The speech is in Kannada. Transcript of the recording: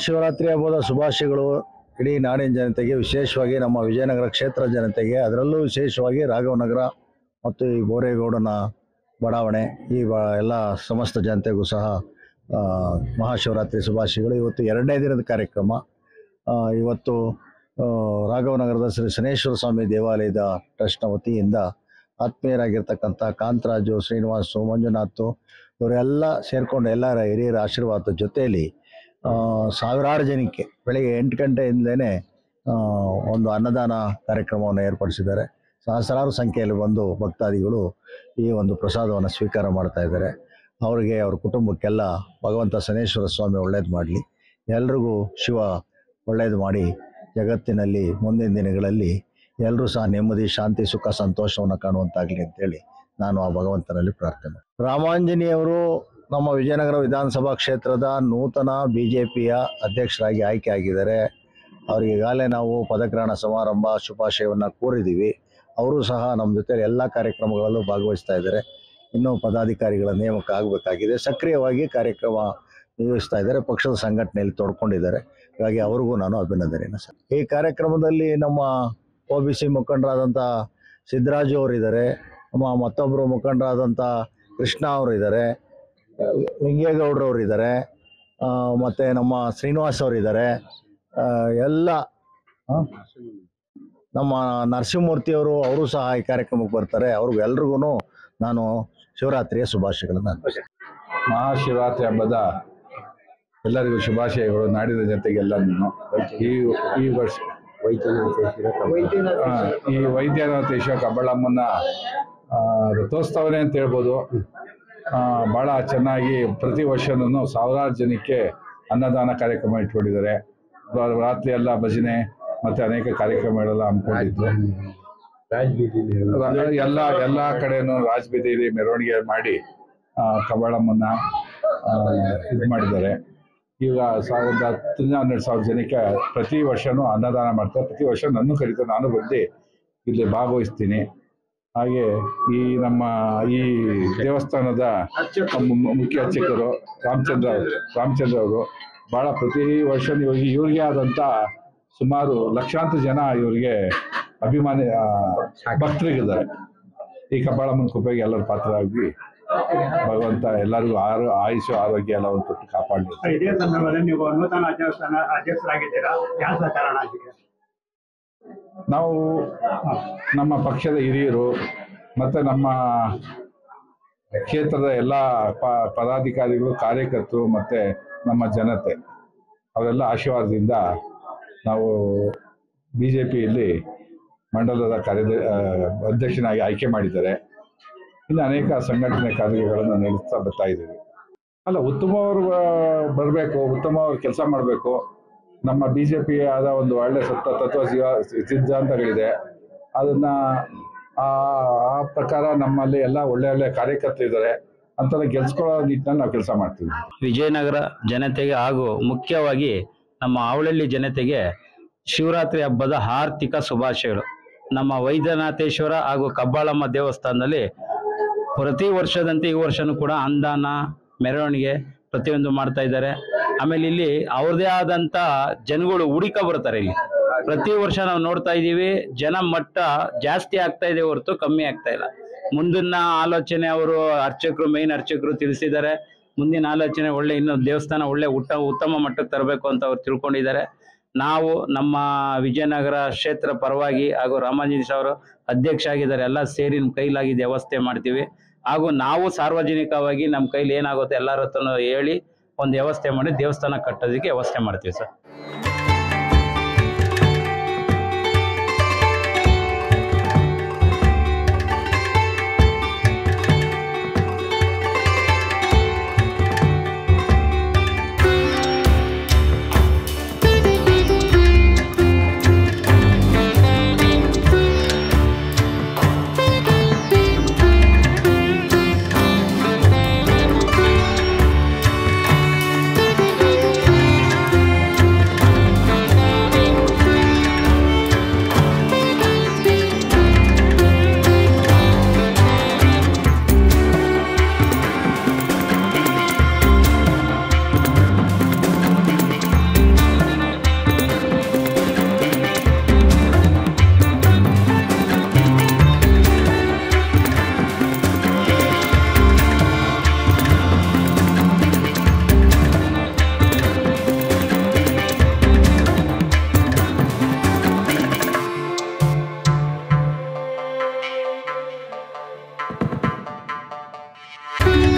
ಮಹಾಶಿವರಾತ್ರಿ ಹಬ್ಬದ ಶುಭಾಶಯಗಳು ಇಡೀ ನಾಡಿನ ಜನತೆಗೆ, ವಿಶೇಷವಾಗಿ ನಮ್ಮ ವಿಜಯನಗರ ಕ್ಷೇತ್ರ ಜನತೆಗೆ, ಅದರಲ್ಲೂ ವಿಶೇಷವಾಗಿ ರಾಘವನಗರ ಮತ್ತು ಈ ಬೋರೇಗೌಡನ ಬಡಾವಣೆ ಈ ಎಲ್ಲ ಸಮಸ್ತ ಜನತೆಗೂ ಸಹ ಮಹಾಶಿವರಾತ್ರಿ ಶುಭಾಶಯಗಳು. ಇವತ್ತು 2ನೇ ದಿನದ ಕಾರ್ಯಕ್ರಮ. ಇವತ್ತು ರಾಘವನಗರದ ಶ್ರೀ ಶನೇಶ್ವರ ಸ್ವಾಮಿ ದೇವಾಲಯದ ಟ್ರಸ್ಟ್ನ ವತಿಯಿಂದ ಆತ್ಮೀಯರಾಗಿರ್ತಕ್ಕಂಥ ಕಾಂತರಾಜು, ಶ್ರೀನಿವಾಸು, ಮಂಜುನಾಥ್ ಇವರೆಲ್ಲ ಸೇರಿಕೊಂಡು ಎಲ್ಲರ ಹಿರಿಯರ ಆಶೀರ್ವಾದದ ಜೊತೆಯಲ್ಲಿ ಸಾವಿರಾರು ಜನಕ್ಕೆ ಬೆಳಗ್ಗೆ 8 ಗಂಟೆಯಿಂದಲೇ ಒಂದು ಅನ್ನದಾನ ಕಾರ್ಯಕ್ರಮವನ್ನು ಏರ್ಪಡಿಸಿದ್ದಾರೆ. ಸಹಸ್ರಾರು ಸಂಖ್ಯೆಯಲ್ಲಿ ಬಂದು ಭಕ್ತಾದಿಗಳು ಈ ಒಂದು ಪ್ರಸಾದವನ್ನು ಸ್ವೀಕಾರ ಮಾಡ್ತಾ ಇದ್ದಾರೆ. ಅವರಿಗೆ, ಅವ್ರ ಕುಟುಂಬಕ್ಕೆಲ್ಲ ಭಗವಂತ ಶನೇಶ್ವರ ಸ್ವಾಮಿ ಒಳ್ಳೇದು ಮಾಡಲಿ, ಎಲ್ರಿಗೂ ಶಿವ ಒಳ್ಳೇದು ಮಾಡಿ ಜಗತ್ತಿನಲ್ಲಿ ಮುಂದಿನ ದಿನಗಳಲ್ಲಿ ಎಲ್ಲರೂ ಸಹ ನೆಮ್ಮದಿ, ಶಾಂತಿ, ಸುಖ, ಸಂತೋಷವನ್ನು ಕಾಣುವಂತಾಗಲಿ ಅಂತೇಳಿ ನಾನು ಆ ಭಗವಂತನಲ್ಲಿ ಪ್ರಾರ್ಥನೆ. ರಾಮಾಂಜನಿಯವರು ನಮ್ಮ ವಿಜಯನಗರ ವಿಧಾನಸಭಾ ಕ್ಷೇತ್ರದ ನೂತನ BJPಯ ಅಧ್ಯಕ್ಷರಾಗಿ ಆಯ್ಕೆ ಆಗಿದ್ದಾರೆ. ಅವರಿಗೆ ಈಗಾಗಲೇ ನಾವು ಪದಗ್ರಹಣ ಸಮಾರಂಭ ಶುಭಾಶಯವನ್ನು ಕೋರಿದ್ದೀವಿ. ಅವರು ಸಹ ನಮ್ಮ ಜೊತೆ ಎಲ್ಲ ಕಾರ್ಯಕ್ರಮಗಳಲ್ಲೂ ಭಾಗವಹಿಸ್ತಾ ಇದ್ದಾರೆ. ಇನ್ನೂ ಪದಾಧಿಕಾರಿಗಳ ನೇಮಕ ಆಗಬೇಕಾಗಿದೆ. ಸಕ್ರಿಯವಾಗಿ ಕಾರ್ಯಕ್ರಮ ನಿರ್ವಹಿಸ್ತಾ ಇದ್ದಾರೆ. ಪಕ್ಷದ ಸಂಘಟನೆಯಲ್ಲಿ ತೊಡ್ಕೊಂಡಿದ್ದಾರೆ. ಹಾಗಾಗಿ ಅವ್ರಿಗೂ ನಾನು ಅಭಿನಂದನೆಯನ್ನು ಸರ್. ಈ ಕಾರ್ಯಕ್ರಮದಲ್ಲಿ ನಮ್ಮ OBC ಮುಖಂಡರಾದಂಥ ಸಿದ್ದರಾಜು ಅವರಿದ್ದಾರೆ, ಮತ್ತೊಬ್ಬರು ಮುಖಂಡರಾದಂಥ ಕೃಷ್ಣ ಅವರಿದ್ದಾರೆ, ಲಿಂಗೇಗೌಡರವರು ಇದ್ದಾರೆ, ಮತ್ತು ನಮ್ಮ ಶ್ರೀನಿವಾಸ್ ಅವರಿದ್ದಾರೆ, ಎಲ್ಲ ನಮ್ಮ ನರಸಿಂಹಮೂರ್ತಿಯವರು ಅವರು ಸಹ ಈ ಕಾರ್ಯಕ್ರಮಕ್ಕೆ ಬರ್ತಾರೆ. ಅವ್ರಿಗೂ ಎಲ್ರಿಗೂ ನಾನು ಶಿವರಾತ್ರಿಯ ಶುಭಾಶಯಗಳನ್ನು. ಮಹಾಶಿವರಾತ್ರಿ ಹಬ್ಬದ ಎಲ್ಲರಿಗೂ ಶುಭಾಶಯಗಳು. ನಾಡಿನ ಜನತೆಗೆಲ್ಲರೂ ಈ ವರ್ಷ ಈ ವೈದ್ಯನಾಥೇಶ್ವರ ಕಬ್ಬಾಳಮ್ಮನ ರಥೋತ್ಸವನೇ ಅಂತ ಹೇಳ್ಬೋದು. ಭಾಳ ಚೆನ್ನಾಗಿ ಪ್ರತಿ ವರ್ಷನೂ ಸಾವಿರಾರು ಜನಕ್ಕೆ ಅನ್ನದಾನ ಕಾರ್ಯಕ್ರಮ ಇಟ್ಕೊಂಡಿದ್ದಾರೆ. ರಾತ್ರಿ ಎಲ್ಲ ಭಜನೆ ಮತ್ತು ಅನೇಕ ಕಾರ್ಯಕ್ರಮಗಳೆಲ್ಲ ಹಮ್ಮಿಕೊಂಡಿದ್ದು. ಎಲ್ಲ ಕಡೆನೂ ರಾಜಬೀದಿಯಲ್ಲಿ ಮೆರವಣಿಗೆ ಮಾಡಿ ಕಬ್ಬಾಳಮ್ಮನ ಇದು ಮಾಡಿದ್ದಾರೆ. ಈಗ 10,000-12,000 ಜನಕ್ಕೆ ಪ್ರತಿ ವರ್ಷನೂ ಅನ್ನದಾನ ಮಾಡ್ತಾರೆ. ಪ್ರತಿ ವರ್ಷ ನನ್ನ ಕರೀತಾರೆ, ನಾನು ಬಂದು ಇಲ್ಲಿ ಭಾಗವಹಿಸ್ತೀನಿ. ಹಾಗೆ ಈ ನಮ್ಮ ಈ ದೇವಸ್ಥಾನದ ಮುಖ್ಯ ಅರ್ಚಕರು ರಾಮಚಂದ್ರ ಅವರು ಭಾಳ ಪ್ರತಿ ವರ್ಷ ಇವ್ರಿಗೆ ಆದಂಥ ಸುಮಾರು ಲಕ್ಷಾಂತರ ಜನ ಇವರಿಗೆ ಅಭಿಮಾನಿ ಭಕ್ತರಿಗಿದ್ದಾರೆ. ಈ ಕಬ್ಬಾಳಮ್ಮನ ಕೃಪೆಗೆ ಎಲ್ಲರೂ ಪಾತ್ರರಾಗಿ ಭಗವಂತ ಎಲ್ಲರಿಗೂ ಆಯುಷು ಆರೋಗ್ಯ ಎಲ್ಲವನ್ನು ಕೊಟ್ಟು ಕಾಪಾಡಲಿ. ಇದೇ ಸಂದರ್ಭದಲ್ಲಿ ನೀವು ನೂತನ ಅಧ್ಯಕ್ಷರಾಗಿದ್ದೀರಾ, ಯಾವ ಕಾರಣ ಆಗಿದೆ? ನಾವು ನಮ್ಮ ಪಕ್ಷದ ಹಿರಿಯರು ಮತ್ತು ನಮ್ಮ ಕ್ಷೇತ್ರದ ಎಲ್ಲ ಪದಾಧಿಕಾರಿಗಳು, ಕಾರ್ಯಕರ್ತರು ಮತ್ತು ನಮ್ಮ ಜನತೆ ಅವರೆಲ್ಲ ಆಶೀರ್ವಾದದಿಂದ ನಾವು BJPಯಲ್ಲಿ ಮಂಡಲದ ಅಧ್ಯಕ್ಷನಾಗಿ ಆಯ್ಕೆ ಮಾಡಿದ್ದಾರೆ. ಇನ್ನು ಅನೇಕ ಸಂಘಟನೆ ಕಾರ್ಯಗಳನ್ನು ನಡೆಸ್ತಾ ಬರ್ತಾ ಇದ್ದೀವಿ. ಉತ್ತಮವರು ಬರಬೇಕು, ಉತ್ತಮವರು ಕೆಲಸ ಮಾಡಬೇಕು. ನಮ್ಮ BJP ಆದ ಒಂದು ಒಳ್ಳೆ ತತ್ವ ಸಿದ್ಧಾಂತಗಳಿದೆ. ಅದನ್ನು ಆ ಪ್ರಕಾರ ನಮ್ಮಲ್ಲಿ ಎಲ್ಲ ಒಳ್ಳೆ ಕಾರ್ಯಕರ್ತರಿದ್ದಾರೆ. ಅಂತೆಲ್ಲ ಗೆಲ್ಸ್ಕೊಳ್ಳೋ ನಿಟ್ಟಿನಲ್ಲಿ ನಾವು ಕೆಲಸ ಮಾಡ್ತೀವಿ. ವಿಜಯನಗರ ಜನತೆಗೆ ಹಾಗೂ ಮುಖ್ಯವಾಗಿ ನಮ್ಮ ಆವಳಹಳ್ಳಿ ಜನತೆಗೆ ಶಿವರಾತ್ರಿ ಹಬ್ಬದ ಆರ್ಥಿಕ ಶುಭಾಶಯಗಳು. ನಮ್ಮ ವೈದ್ಯನಾಥೇಶ್ವರ ಹಾಗೂ ಕಬ್ಬಾಳಮ್ಮ ದೇವಸ್ಥಾನದಲ್ಲಿ ಪ್ರತಿ ವರ್ಷದಂತೆ ಈ ವರ್ಷನೂ ಕೂಡ ಅನ್ನದಾನ, ಮೆರವಣಿಗೆ ಪ್ರತಿಯೊಂದು ಮಾಡ್ತಾ ಇದ್ದಾರೆ. ಆಮೇಲೆ ಇಲ್ಲಿ ಅವ್ರದೇ ಆದಂತ ಜನಗಳು ಹುಡುಕ ಬರ್ತಾರೆ. ಇಲ್ಲಿ ಪ್ರತಿ ವರ್ಷ ನಾವು ನೋಡ್ತಾ ಇದ್ದೀವಿ, ಜನ ಮಟ್ಟ ಜಾಸ್ತಿ ಆಗ್ತಾ ಇದೆ ಹೊರತು ಕಮ್ಮಿ ಆಗ್ತಾ ಇಲ್ಲ. ಮುಂದಿನ ಆಲೋಚನೆ ಅವರು ಮೇನ್ ಅರ್ಚಕರು ತಿಳಿಸಿದ್ದಾರೆ. ಮುಂದಿನ ಆಲೋಚನೆ ಇನ್ನು ದೇವಸ್ಥಾನ ಉತ್ತಮ ಮಟ್ಟಕ್ಕೆ ತರಬೇಕು ಅಂತ ಅವ್ರು ತಿಳ್ಕೊಂಡಿದ್ದಾರೆ. ನಾವು ನಮ್ಮ ವಿಜಯನಗರ ಕ್ಷೇತ್ರ ಪರವಾಗಿ ಹಾಗೂ ರಾಮಾಂಜನೇಶ ಅವರು ಅಧ್ಯಕ್ಷ ಆಗಿದ್ದಾರೆ, ಎಲ್ಲ ಸೇರಿ ನಮ್ಮ ಕೈಲಾಗಿ ವ್ಯವಸ್ಥೆ ಮಾಡ್ತೀವಿ. ಹಾಗೂ ನಾವು ಸಾರ್ವಜನಿಕವಾಗಿ ನಮ್ಮ ಕೈಲಿ ಏನಾಗುತ್ತೆ ಎಲ್ಲರ ಹತ್ರನೂ ಹೇಳಿ ಒಂದು ವ್ಯವಸ್ಥೆ ಮಾಡಿ ದೇವಸ್ಥಾನ ಕಟ್ಟೋದಕ್ಕೆ ವ್ಯವಸ್ಥೆ ಮಾಡ್ತೀವಿ ಸರ್. you.